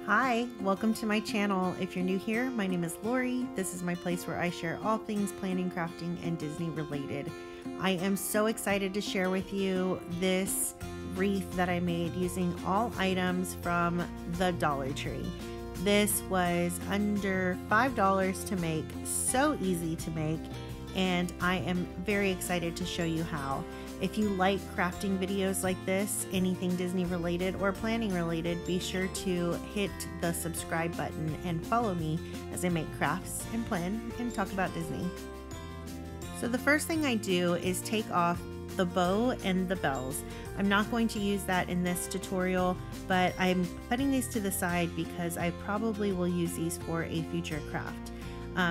Hi, welcome to my channel. If you're new here, my name is Lori. This is my place where I share all things planning, crafting, and Disney related. I am so excited to share with you this wreath that I made using all items from the Dollar Tree. This was under $5 to make, so easy to make, and I am very excited to show you how. If you like crafting videos like this, anything Disney related or planning related, be sure to hit the subscribe button and follow me as I make crafts and plan and talk about Disney. So the first thing I do is take off the bow and the bells. I'm not going to use that in this tutorial, but I'm putting these to the side because I probably will use these for a future craft.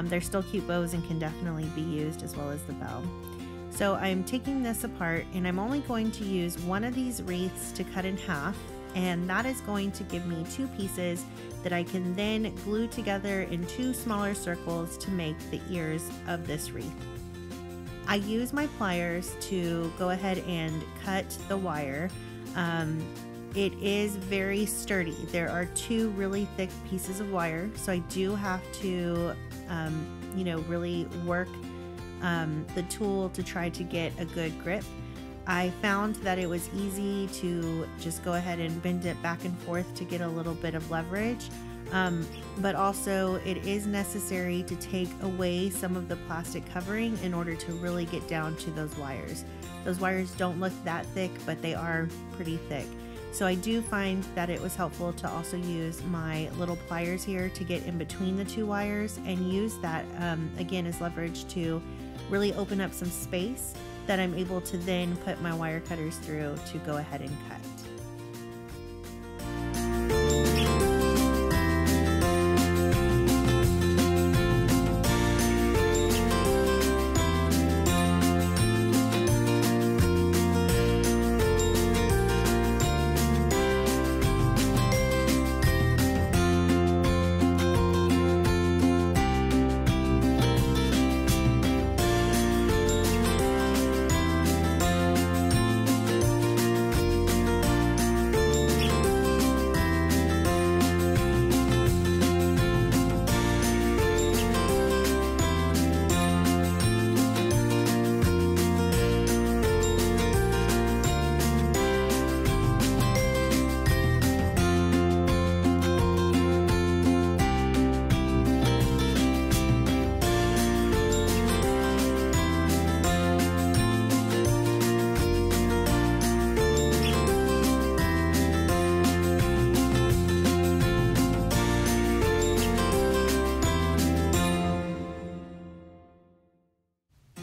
They're still cute bows and can definitely be used as well as the bell. So I'm taking this apart and I'm only going to use one of these wreaths to cut in half, and that is going to give me two pieces that I can then glue together in two smaller circles to make the ears of this wreath. I use my pliers to go ahead and cut the wire. It is very sturdy. There are two really thick pieces of wire, so I do have to really work the tool to try to get a good grip. I found that it was easy to just go ahead and bend it back and forth to get a little bit of leverage, but also it is necessary to take away some of the plastic covering in order to really get down to those wires. Those wires don't look that thick, but they are pretty thick. So I do find that it was helpful to also use my little pliers here to get in between the two wires and use that again as leverage to really open up some space that I'm able to then put my wire cutters through to go ahead and cut.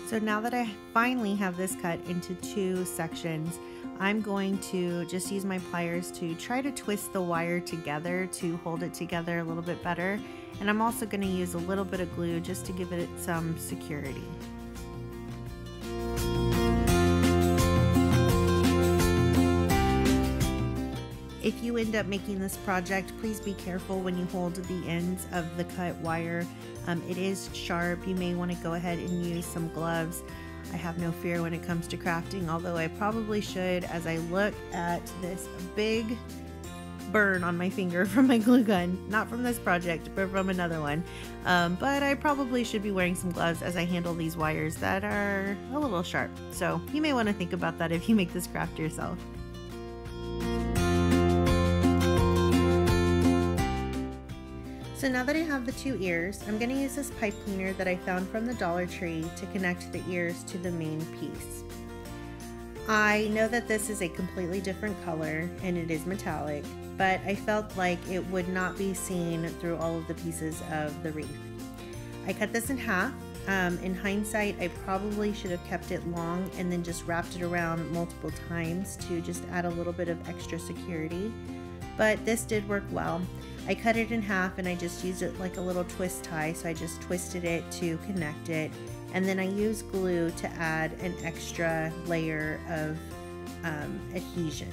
So now that I finally have this cut into two sections, I'm going to just use my pliers to try to twist the wire together to hold it together a little bit better. And I'm also going to use a little bit of glue just to give it some security. If you end up making this project, please be careful when you hold the ends of the cut wire. It is sharp. You may want to go ahead and use some gloves. I have no fear when it comes to crafting, although I probably should as I look at this big burn on my finger from my glue gun. Not from this project, but from another one. But I probably should be wearing some gloves as I handle these wires that are a little sharp. So you may want to think about that if you make this craft yourself. So now that I have the two ears, I'm going to use this pipe cleaner that I found from the Dollar Tree to connect the ears to the main piece. I know that this is a completely different color and it is metallic, but I felt like it would not be seen through all of the pieces of the wreath. I cut this in half. In hindsight, I probably should have kept it long and then just wrapped it around multiple times to just add a little bit of extra security, but this did work well. I cut it in half and I just used it like a little twist tie, so I just twisted it to connect it, and then I used glue to add an extra layer of adhesion.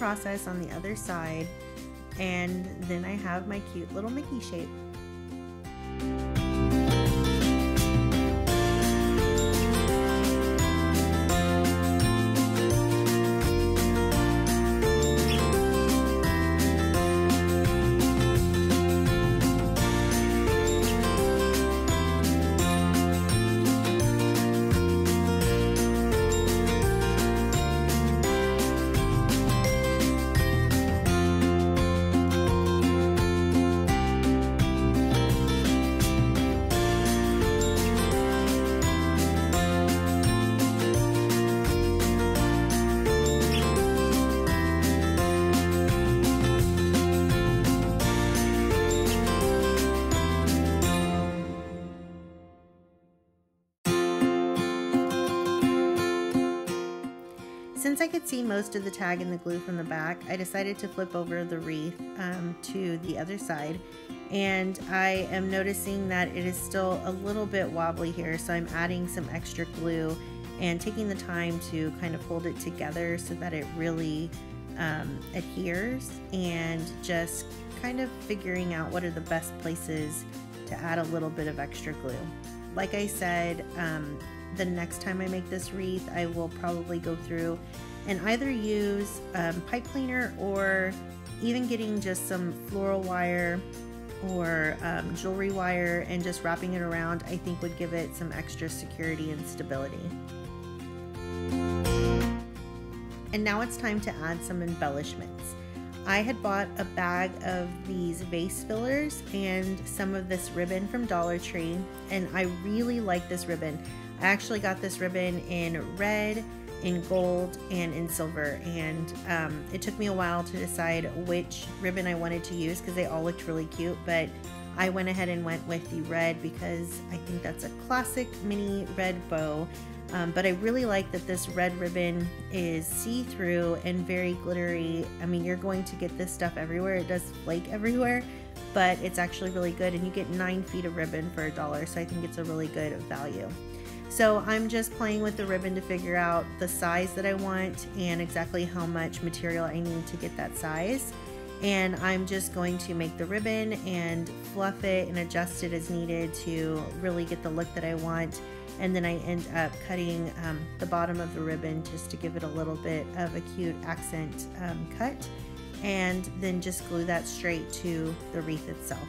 process on the other side, and then I have my cute little Mickey shape. Since I could see most of the tag and the glue from the back, I decided to flip over the wreath to the other side, and I am noticing that it is still a little bit wobbly here, so I'm adding some extra glue and taking the time to kind of hold it together so that it really adheres, and just kind of figuring out what are the best places to add a little bit of extra glue. Like I said, the next time I make this wreath, I will probably go through and either use pipe cleaner, or even getting just some floral wire or jewelry wire and just wrapping it around, I think would give it some extra security and stability. And now it's time to add some embellishments. I had bought a bag of these vase fillers and some of this ribbon from Dollar Tree, and I really like this ribbon. I actually got this ribbon in red, in gold, and in silver, and it took me a while to decide which ribbon I wanted to use because they all looked really cute, but I went ahead and went with the red because I think that's a classic mini red bow. But I really like that this red ribbon is see-through and very glittery. I mean, you're going to get this stuff everywhere. It does flake everywhere, but it's actually really good, and you get 9 feet of ribbon for $1, so I think it's a really good value. So I'm just playing with the ribbon to figure out the size that I want and exactly how much material I need to get that size. And I'm just going to make the ribbon and fluff it and adjust it as needed to really get the look that I want. And then I end up cutting the bottom of the ribbon just to give it a little bit of a cute accent cut, and then just glue that straight to the wreath itself.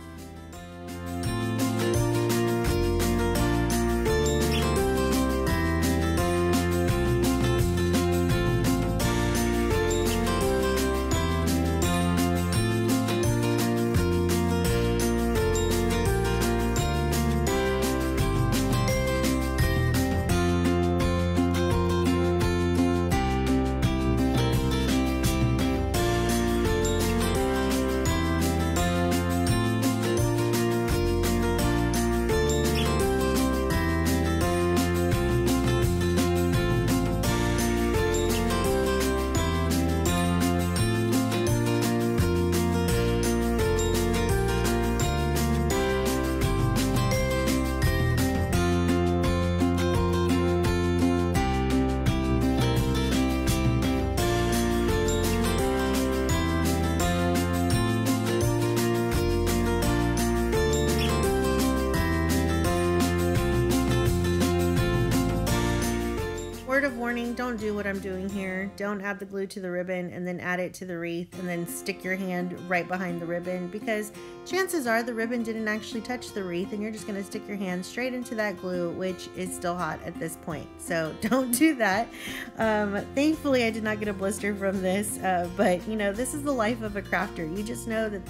Word of warning, don't do what I'm doing here. Don't add the glue to the ribbon and then add it to the wreath and then stick your hand right behind the ribbon, because chances are the ribbon didn't actually touch the wreath and you're just going to stick your hand straight into that glue, which is still hot at this point. So don't do that. Thankfully I did not get a blister from this, but you know, this is the life of a crafter. You just know that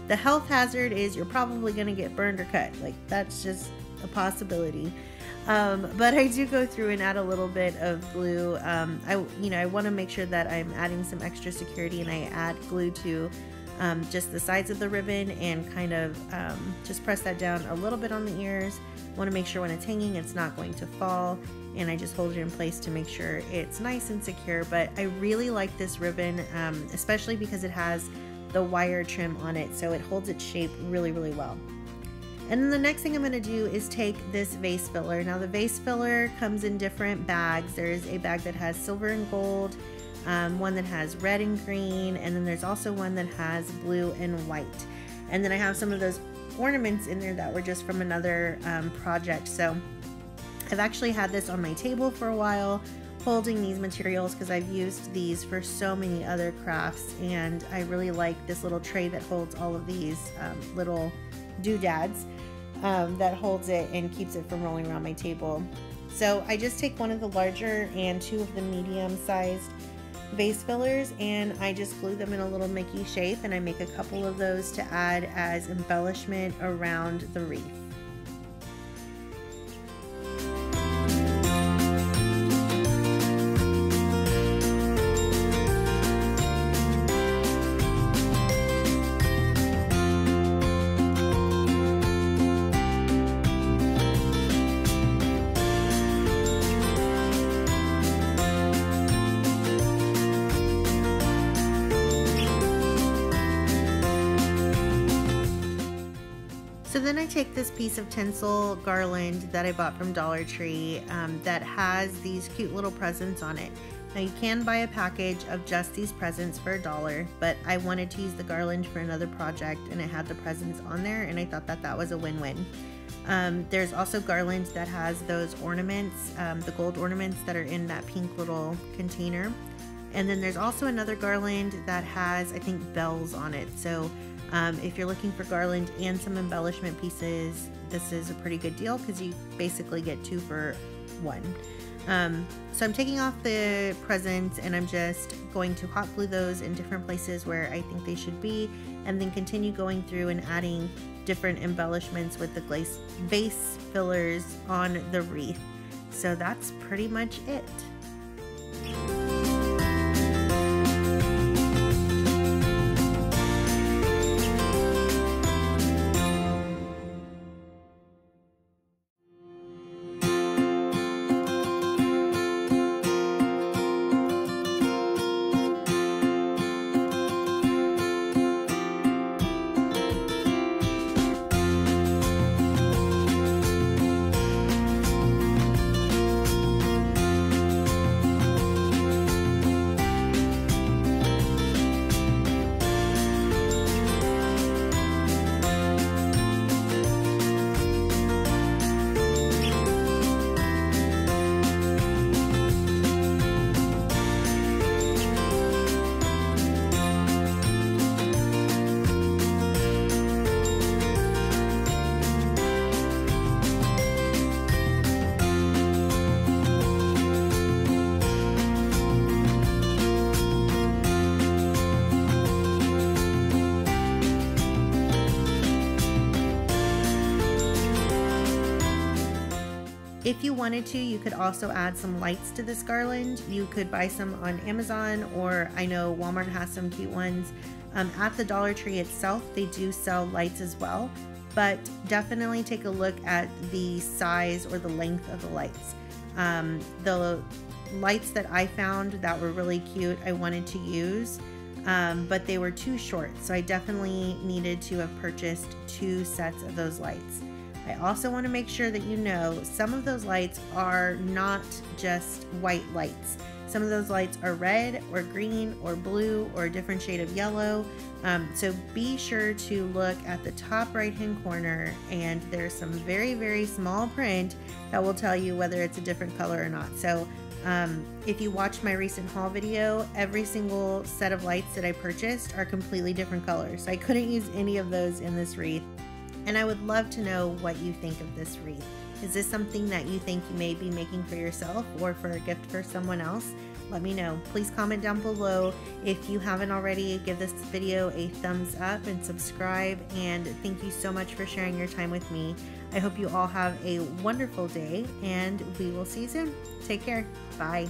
the health hazard is you're probably going to get burned or cut. Like, that's just a possibility. But I do go through and add a little bit of glue. I want to make sure that I'm adding some extra security, and I add glue to just the sides of the ribbon and kind of just press that down a little bit on the ears. Want to make sure when it's hanging it's not going to fall, and I just hold it in place to make sure it's nice and secure. But I really like this ribbon, especially because it has the wire trim on it, so it holds its shape really, really well. And then the next thing I'm going to do is take this vase filler. Now the vase filler comes in different bags. There's a bag that has silver and gold, one that has red and green, and then there's also one that has blue and white. And then I have some of those ornaments in there that were just from another project. So I've actually had this on my table for a while, holding these materials, because I've used these for so many other crafts, and I really like this little tray that holds all of these little doodads, that holds it and keeps it from rolling around my table. So I just take one of the larger and two of the medium-sized vase fillers, and I just glue them in a little Mickey shape, and I make a couple of those to add as embellishment around the wreath. So then I take this piece of tinsel garland that I bought from Dollar Tree that has these cute little presents on it. Now you can buy a package of just these presents for $1, but I wanted to use the garland for another project and it had the presents on there, and I thought that that was a win-win. There's also garland that has those ornaments, the gold ornaments that are in that pink little container. And then there's also another garland that has, I think, bells on it. So if you're looking for garland and some embellishment pieces, this is a pretty good deal because you basically get 2 for 1. So I'm taking off the presents and I'm just going to hot glue those in different places where I think they should be, and then continue going through and adding different embellishments with the vase fillers on the wreath. So that's pretty much it. If you wanted to, you could also add some lights to this garland. You could buy some on Amazon, or I know Walmart has some cute ones. At the Dollar Tree itself, they do sell lights as well, but definitely take a look at the size or the length of the lights. The lights that I found that were really cute, I wanted to use, but they were too short, so I definitely needed to have purchased 2 sets of those lights. I also want to make sure that you know some of those lights are not just white lights. Some of those lights are red or green or blue or a different shade of yellow. So be sure to look at the top right hand corner, and there's some very, very small print that will tell you whether it's a different color or not. So if you watched my recent haul video, every single set of lights that I purchased are completely different colors. So I couldn't use any of those in this wreath. And I would love to know what you think of this wreath. Is this something that you think you may be making for yourself or for a gift for someone else? Let me know. Please comment down below. If you haven't already, give this video a thumbs up and subscribe. And thank you so much for sharing your time with me. I hope you all have a wonderful day, and we will see you soon. Take care. Bye.